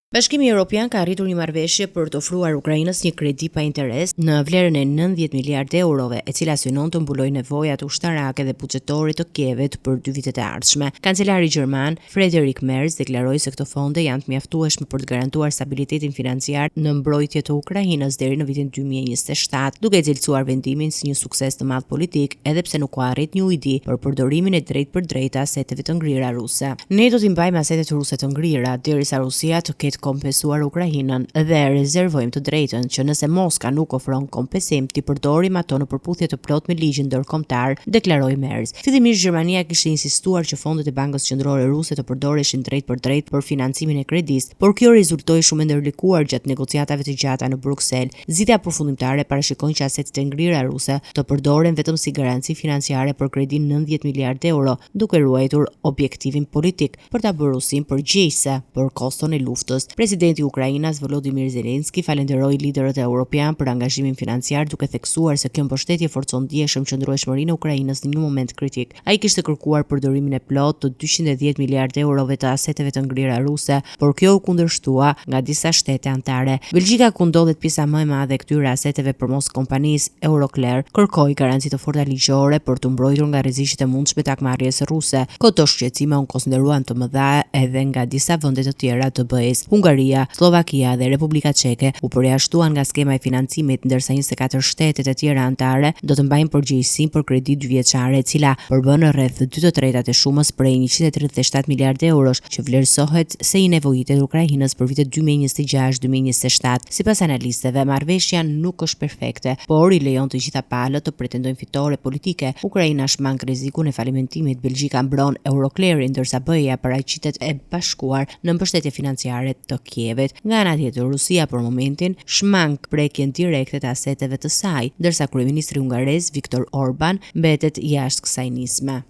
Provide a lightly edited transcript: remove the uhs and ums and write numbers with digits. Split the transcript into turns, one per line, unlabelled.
Bashkimi Evropian ka arritur një marrëveshje për të ofruar Ukrainës një kredi pa interes në vlerën e 90 miliardë eurove, e cila synon të mbulojë nevojat ushtarake dhe buxhetore të Kievit për 2 vitet e ardhshme. Kancelari gjerman Friedrich Merz deklaroi se këto fonde janë të mjaftueshme për të garantuar stabilitetin financiar në mbrojtje të Ukrainës deri në vitin 2027, duke cilësuar vendimin si një sukses të madh politik, edhe pse nuk u arrit një ujdi për përdorimin e drejtpërdrejtë aseteve të ngrira ruse. Ne do t'i mbajmë asetet ruse të ngrira derisa Rusia të ketë kompensuar Ukrainën dhe rezervojmë të drejtën që nëse Moska nuk ofron kompensim t'i përdorim ato në përputhje të plot me ligjin ndërkombëtar, deklaroi Merz. Fillimisht Gjermania kishte insistuar që fondet e Bankës Qendrore Ruse të përdoreshin drejt për drejt për financimin e kredisë, por kjo rezultoi shumë e ndërlikuar gjatë negociatave të gjata në Bruksel. Zgjidhja përfundimtare parashikon që asetet e ngrira ruse të përdoren vetëm si garanci financiare për kredin 90 miliardë euro, duke ruajtur objektivin politik për ta bërë Rusinë përgjegjëse për koston e luftës. Presidenti i Ukrainës Volodymyr Zelensky falenderoi liderët evropian për angazhimin financiar, duke theksuar se kjo mbështetje forcon ndjeshëm qëndrueshmërinë e Ukrainës në një moment kritik. Ai kishte kërkuar përdorimin e plot të 210 miliardë eurove të aseteve të ngrira ruse, por kjo u kundërshtua nga disa shtete anëtare. Belgjika, ku ndodhet pjesa më e madhe e këtyre aseteve përmes kompanisë Euroclear, kërkoi garanci të forta ligjore për të mbrojtur nga rreziqet e mundshme të hakmarrjes ruse. Këto shqetësime u konsideruan të mëdha edhe nga disa vende të tjera të BE-s. Hungaria, Slovakia dhe Republika Çeke u përjashtuan nga skema e financimit, ndërsa 24 shtetet e tjera anëtare do të mbajnë përgjegjësinë për kredi 2 vjeçare, e cila përbën rreth 2/3 e shumës prej 137 miliardë eurosh që vlerësohet se i nevojitet Ukrainës për vitet 2026-2027. Sipas analistëve, marrëveshja nuk është perfekte, por i lejon të gjitha palët të pretendojnë fitore politike. Ukraina shmang rrezikun e falimentimit, Belgjika mbron Euroclearin, ndërsa BE-ja paraqitet e bashkuar në mbështetje financiare të Kievit. Nga ana tjetër, Rusia për momentin shmang prekjen direkte të aseteve të saj, ndërsa kryeministri hungarez Viktor Orban mbetet jashtë kësaj nisme.